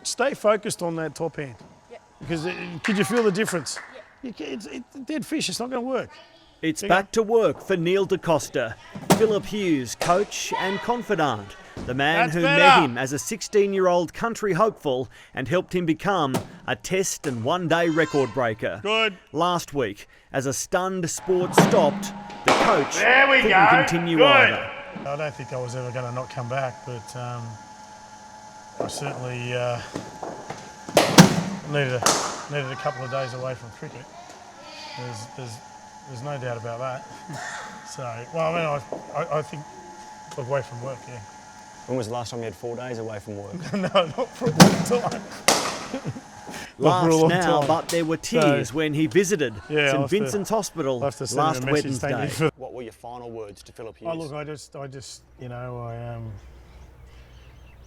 stay focused on that top hand. Yep. Because could you feel the difference? Yep. It's dead fish, it's not going to work. It's back to work for Neil Dcosta, Philip Hughes, coach and confidant, the man who met him as a 16-year-old country hopeful and helped him become a test and one-day record breaker. Good. Last week, as a stunned sport stopped, the coach couldn't continue either. I don't think I was ever going to not come back, but I certainly needed a couple of days away from cricket. There's no doubt about that. So, well, I mean, I think away from work, yeah. When was the last time you had 4 days away from work? No, not for a long time. Laughs now, but there were tears when he visited St Vincent's Hospital last Wednesday. What were your final words to Philip Hughes? Oh, look, I just, you know,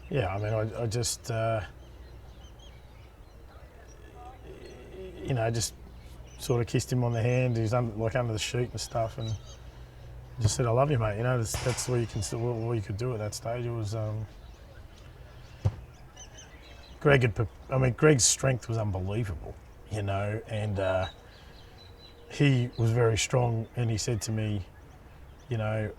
yeah, I mean, I just, you know, just sort of kissed him on the hand. He was under the sheet and stuff, and just said, "I love you, mate." You know, that's all you could do at that stage. It was Greg's strength was unbelievable, you know, and he was very strong. And he said to me, you know,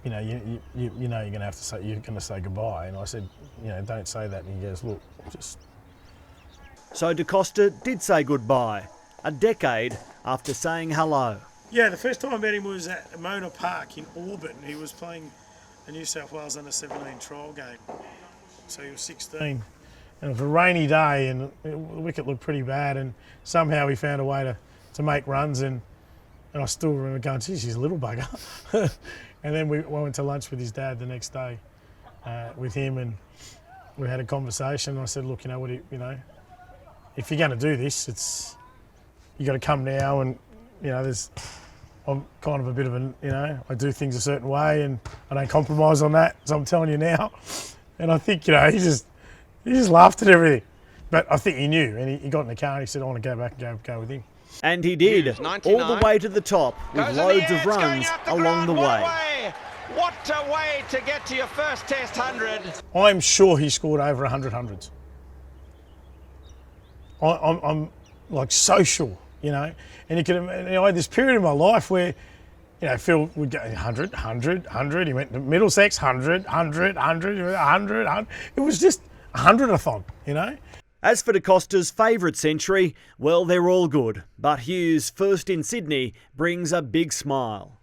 you're going to say goodbye. And I said, you know, don't say that. And he goes, look, just. So Dcosta did say goodbye, a decade after saying hello. Yeah, the first time I met him was at Mona Park in Auburn. He was playing a New South Wales under-17 trial game. So he was 16. And it was a rainy day and the wicket looked pretty bad, and somehow he found a way to make runs, and I still remember going, geez, he's a little bugger. And then we went to lunch with his dad the next day with him, and we had a conversation. And I said, look, you know, if you're going to do this, you got to come now, and you know, I'm kind of a bit of I do things a certain way, and I don't compromise on that. So I'm telling you now, and I think, you know, he just laughed at everything, but I think he knew, and he got in the car and he said, I want to go back and go with him. And he did, all the way to the top, with loads of runs along the way. What a way to get to your first Test 100. I'm sure he scored over 100 hundreds. I'm like so sure, you know. And I had this period in my life where, you know, Phil would go 100, 100, 100. He went to Middlesex, 100, 100, 100, 100, 100. It was just 100-a-thon, you know. As for Dcosta's favourite century, well, they're all good. But Hughes' first in Sydney brings a big smile.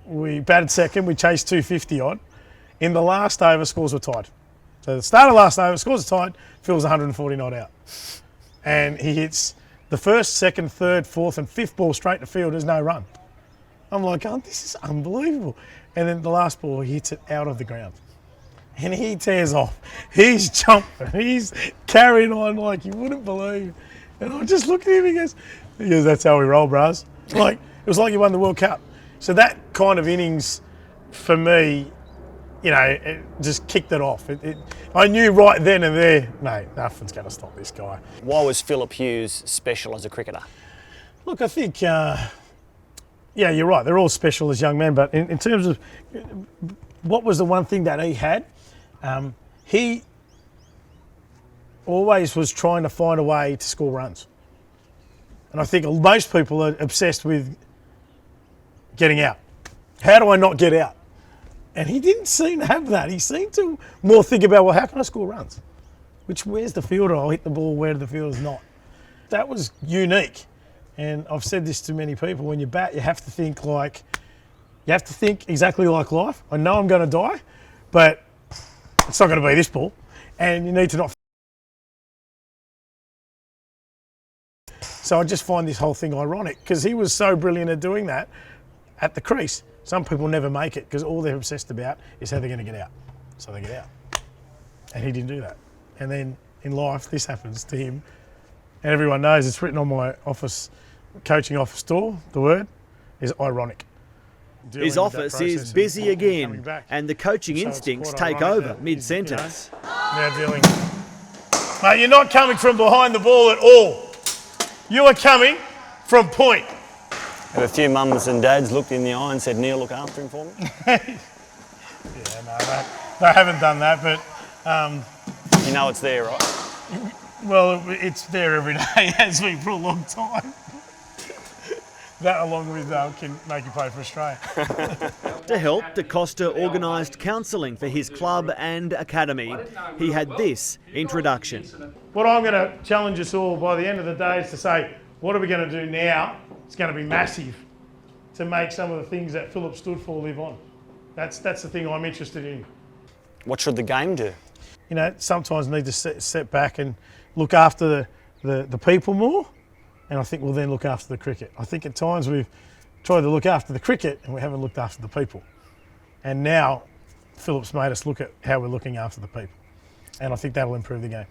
We batted second, we chased 250 odd. In the last over, scores were tied. So the start of the last over, scores are tied, Phil's 140 not out. And he hits the first, second, third, fourth and fifth ball straight to field, there's no run. I'm like, oh, this is unbelievable. And then the last ball, he hits it out of the ground. And he tears off. He's jumping, he's carrying on like you wouldn't believe. And I just look at him, he goes, that's how we roll, bros. Like, it was like you won the World Cup. So that kind of innings, for me, you know, it just kicked it off. I knew right then and there, mate, nothing's going to stop this guy. Why was Philip Hughes special as a cricketer? Look, I think, yeah, you're right. They're all special as young men. But in terms of what was the one thing that he had, he always was trying to find a way to score runs. And I think most people are obsessed with getting out. How do I not get out? And he didn't seem to have that. He seemed to more think about, well, how can I score runs? Where's the fielder? I'll hit the ball where the fielder's not. That was unique. And I've said this to many people, when you bat, you have to think exactly like life. I know I'm going to die, but it's not going to be this ball. And you need to not. So I just find this whole thing ironic, because he was so brilliant at doing that at the crease. Some people never make it because all they're obsessed about is how they're going to get out. So they get out. And he didn't do that. And then in life, this happens to him. And everyone knows, it's written on my coaching office door, the word is ironic. His office is busy again, and the coaching instincts take over mid-sentence. Now dealing. Mate, you're not coming from behind the ball at all. You are coming from point. Have a few mums and dads looked in the eye and said, Neil, look after him for me? Yeah, no, I haven't done that, but You know it's there, right? Well, it's there every day, has been for a long time. That, along with can make you play for Australia. To help, Dcosta organised counselling for his club and academy. He had this introduction. What I'm going to challenge us all by the end of the day is to say, what are we going to do now? It's going to be massive to make some of the things that Philip stood for live on. That's the thing I'm interested in. What should the game do? You know, sometimes need to set back and look after the people more, and I think we'll then look after the cricket. I think at times we've tried to look after the cricket and we haven't looked after the people. And now Philip's made us look at how we're looking after the people. And I think that'll improve the game.